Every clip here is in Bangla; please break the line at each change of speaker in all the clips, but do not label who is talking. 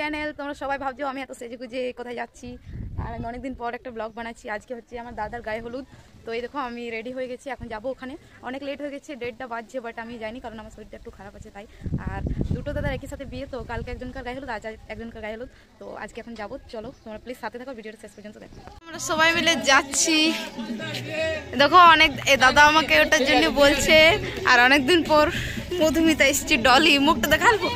চ্যানেল। তোমরা সবাই ভাবছো আমি এত সেজে গুজে কোথায় যাচ্ছি, আর আমি অনেকদিন পর একটা ব্লগ বানাচ্ছি। আজকে হচ্ছে আমার দাদার গায়ে হলুদ, তো এই দেখো আমি রেডি হয়ে গেছি, এখন যাবো ওখানে। অনেক লেট হয়ে গেছে, 1:30টা বাজছে, বাট আমি যাইনি কারণ আমার শরীরটা একটু খারাপ আছে তাই। আর দুটো দাদার একই সাথে বিয়ে, তো কালকে একজনকার গায়ে হলুদ, আজ একজনকার গায়ে হলুদ, তো আজকে এখন যাবো। চলো তোমরা প্লিজ সাথে থাকো, ভিডিওটা শেষ পর্যন্ত দেখো। আমরা সবাই মিলে যাচ্ছি, দেখো অনেক দাদা আমাকে ওটার জন্য বলছে। আর অনেকদিন পর মধুমিতা এসছি, ডলি মুখটা দেখাবো।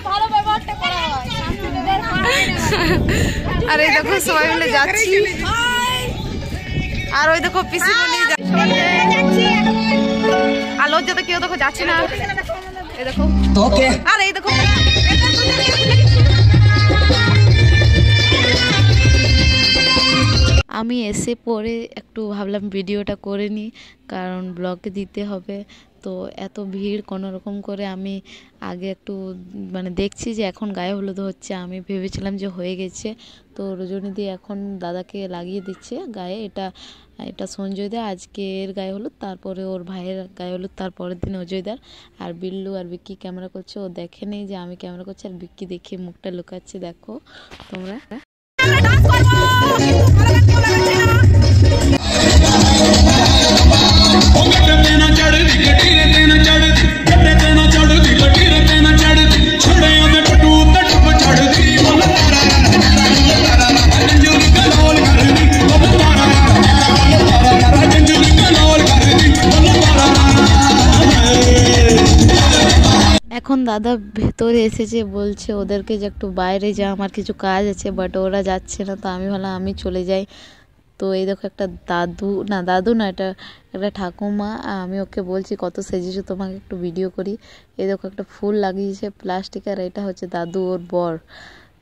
আর এই দেখো সবাই মিলে যাচ্ছি, আর ওই দেখো পিসি আর লজ্জাতে কেউ দেখো যাচ্ছে না। এই দেখো আর এই দেখো আমি এসে পরে একটু ভাবলাম ভিডিওটা করে নিই, কারণ ব্লগে দিতে হবে। তো এত ভিড় কোনো রকম করে আমি আগে একটু মানে দেখছি যে এখন গায়ে হলুদ হচ্ছে, আমি ভেবেছিলাম যে হয়ে গেছে। তো রজনীদি এখন দাদাকে লাগিয়ে দিচ্ছে গায়ে। এটা সঞ্জয়দা আজকের গায়ে হলুদ, তারপরে ওর ভাইয়ের গায়ে হলুদ, তারপরের দিন অজয়দার। আর বিল্লু আর বিক্কি ক্যামেরা করছে, ও দেখে নেই যে আমি ক্যামেরা করছি, আর বিক্কি দেখে মুখটা লুকাচ্ছে। দেখো তোমরা এখন দাদা ভেতরে এসেছে, বলছে ওদেরকে যে একটু বাইরে যা, আমার কিছু কাজ আছে, বাট ওরা যাচ্ছে না। তো আমি ভাবলাম আমি চলে যাই। তো এই দেখো একটা দাদু না এটা একটা ঠাকুমা, আমি ওকে বলছি কত সেজেছো তোমাকে একটু ভিডিও করি। এই দেখো একটা ফুল লাগিয়েছে প্লাস্টিক, আর এটা হচ্ছে দাদু ওর বর,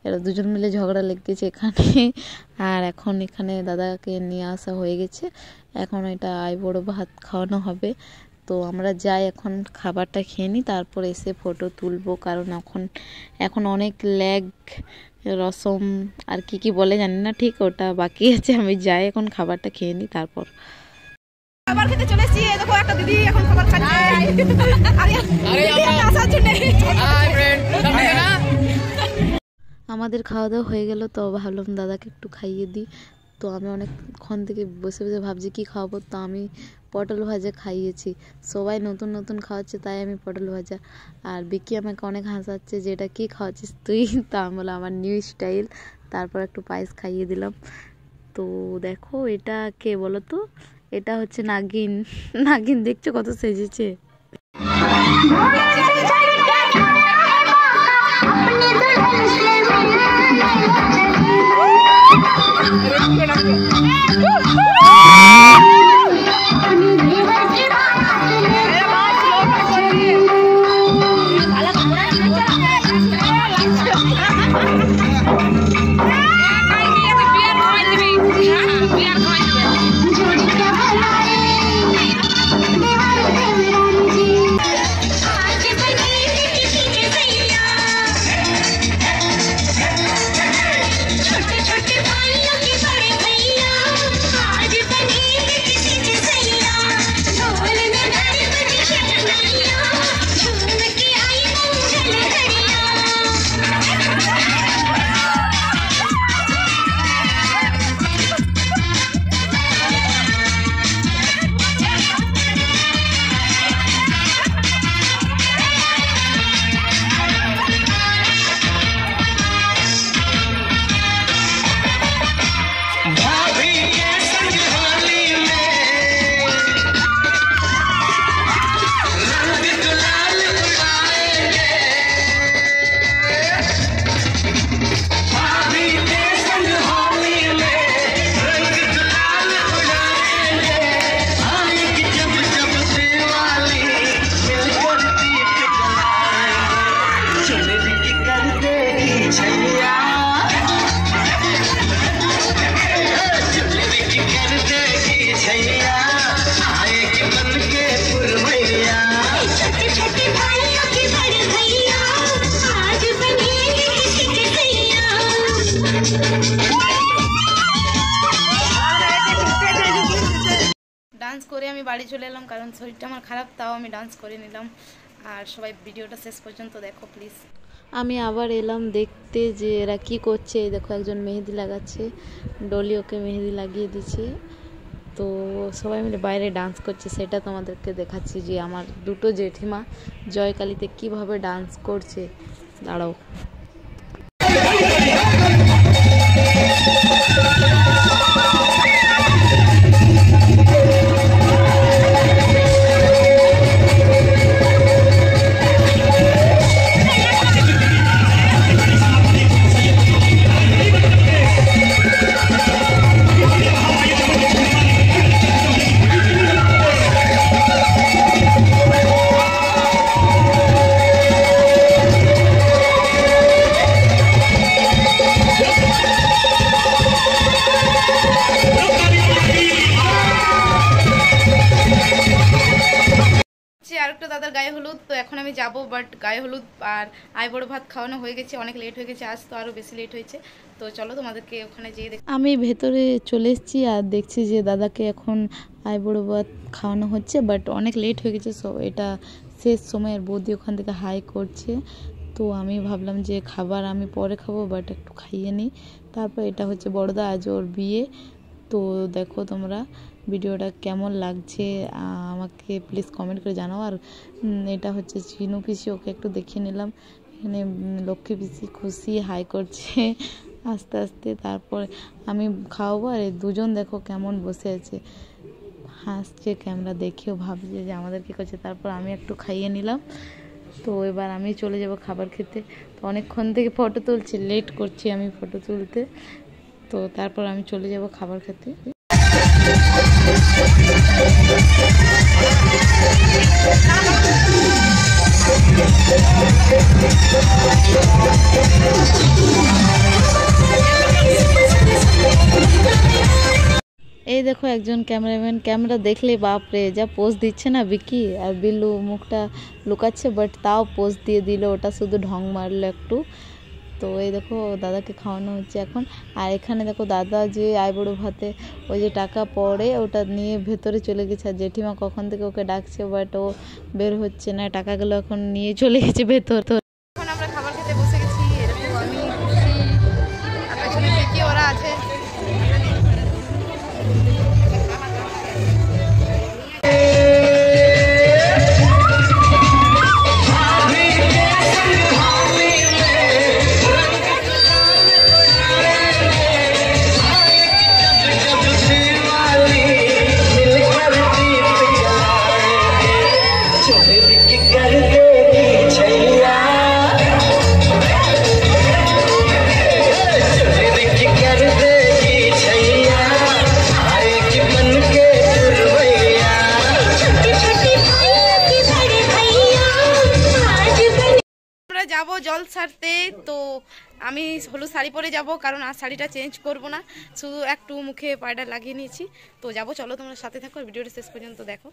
এরা দুজন মিলে ঝগড়া লেগেছে এখানে। আর এখন এখানে দাদাকে নিয়ে আসা হয়ে গেছে, এখন এটা বড় ভাত খাওয়ানো হবে। তো আমরা যাই এখন খাবারটা খেয়ে নিই, তারপর এসে ফটো তুলবো, কারণ এখন অনেক ল্যাগ রসম আর কি বলে জানি না ঠিক, ওটা বাকি আছে। আমি যাই এখন খাবারটা খেয়ে নিই, তারপর খাবার খেতে চলে এসেছি। দেখো একটা দিদি এখন খাবার খাচ্ছে। আমাদের খাওয়া দাওয়া হয়ে গেল, তো ভাবলাম দাদাকে একটু খাইয়ে দিই। তো আমি অনেকক্ষণ থেকে বসে বসে ভাবছি কি খাওয়াবো, তো আমি পটল ভাজা খাইয়েছি। সবাই নতুন নতুন খাওয়াচ্ছে, তাই আমি পটল ভাজা। আর বিকি আমাকে অনেক হাসাচ্ছে যে এটা কী খাওয়াচ্ছিস তুই, তা আমি বললাম আমার নিউ স্টাইল। তারপর একটু পায়েস খাইয়ে দিলাম। তো দেখো এটা কে বলো তো, এটা হচ্ছে নাগিন। নাগিন দেখছো কত সেজেছে। ডান্স করে আমি বাড়ি চলে এলাম, কারণ শরীরটা আমার খারাপ, তাও আমি ডান্স করে নিলাম। আর সবাই ভিডিওটা শেষ পর্যন্ত দেখো প্লিজ। আমি আবার এলাম দেখতে যে এরা কি করছে। দেখো একজন মেহেদি লাগাচ্ছে, ডলি ওকে মেহেদি লাগিয়ে দিচ্ছে। তো সবাই মিলে বাইরে ডান্স করছে, সেটা তোমাদেরকে দেখাচ্ছি যে আমার দুটো জেঠিমা জয়কালীতে কিভাবে ডান্স করছে। দাঁড়াও। আরেকটা দাদার গায়ে হলুদ, তো এখন আমি যাব, বাট গায়ে হলুদ আর আইবুড়ো ভাত খাওয়ানো হয়ে গেছে, অনেক লেট হয়ে গেছে, আজ তো আরও বেশি লেট হয়েছে। তো চলো তোমাদেরকে ওখানে যেয়ে আমি ভেতরে চলে এসেছি আর দেখছি যে দাদাকে এখন আইবুড়ো ভাত খাওয়ানো হচ্ছে, বাট অনেক লেট হয়ে গেছে। সো এটা শেষ সময়ের বৌদি ওখান থেকে হাই করছে। তো আমি ভাবলাম যে খাবার আমি পরে খাবো, বাট একটু খাইয়ে নিই। তারপর এটা হচ্ছে বড়দা, আজ ওর বিয়ে। তো দেখো তোমরা ভিডিওটা কেমন লাগছে আমাকে প্লিজ কমেন্ট করে জানাও। আর এটা হচ্ছে চিনু পিসি, ওকে একটু দেখিয়ে নিলাম। এখানে লক্ষ্মী পিসি খুশি হাই করছে আস্তে আস্তে। তারপর আমি খাওয়াবো, আর এই দুজন দেখো কেমন বসে আছে, হাসছে, ক্যামেরা দেখেও ভাবছে যে আমাদের কী করছে। তারপর আমি একটু খাইয়ে নিলাম। তো এবার আমি চলে যাব খাবার খেতে। তো অনেকক্ষণ থেকে ফটো তুলছি, লেট করছি আমি ফটো তুলতে। তো তারপর আমি চলে যাব খাবার খেতে। এই দেখো একজন ক্যামেরাম্যান, ক্যামেরা দেখলে বাপরে যা পোজ দিচ্ছে না বিকি, আর বিল্লু মুখটা লুকাচ্ছে, বাট তাও পোজ দিয়ে দিল, ওটা শুধু ঢং মারলো একটু। তো এই দেখো দাদাকে খাওয়ানো হচ্ছে এখন। আর এখানে দেখো দাদা যে আইবুড়ো ভাতে ওই যে টাকা পড়ে ওটা নিয়ে ভেতরে চলে গেছে, আর জেঠিমা কখন থেকে ওকে ডাকছে, বাট ও বের হচ্ছে না, টাকাগুলো এখন নিয়ে চলে গেছে ভেতর। এখন আমরা খাবার খেতে বসে গেছি, এরকম আমি খুশি, আর পেছনে বিকি ওরা আছে। যাবো জল ছাড়তে। তো আমি হলুদ শাড়ি পরে যাব, কারণ আর শাড়িটা চেঞ্জ করব না, শুধু একটু মুখে পাউডার লাগিয়ে নিয়েছি। তো যাবো, চলো তোমরা সাথে থাকো, ভিডিওটা শেষ পর্যন্ত দেখো।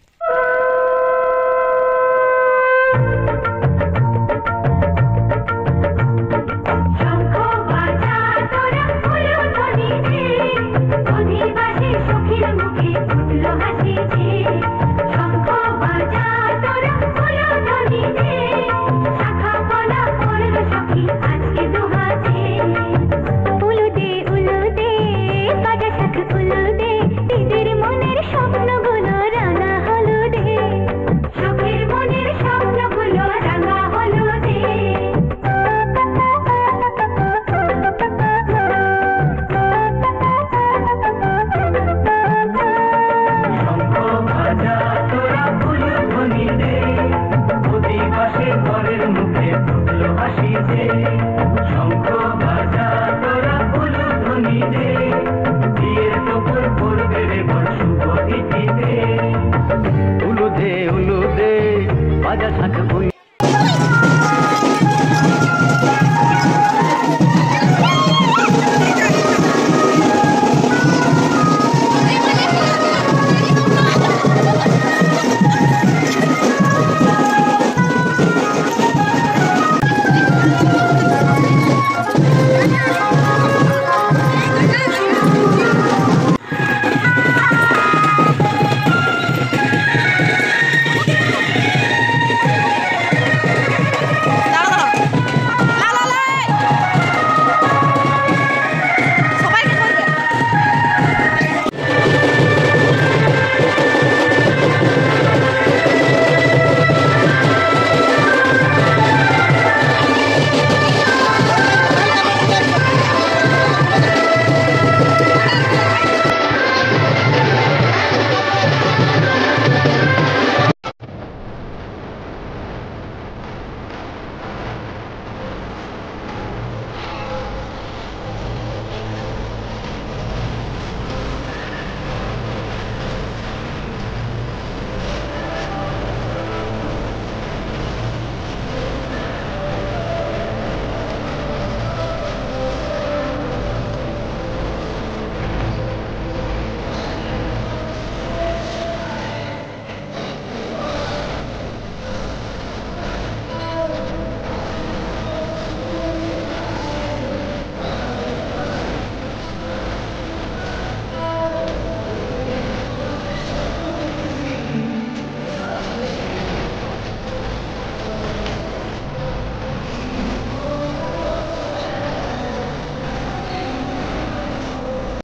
উলুদে উলুদে বাজা শাখ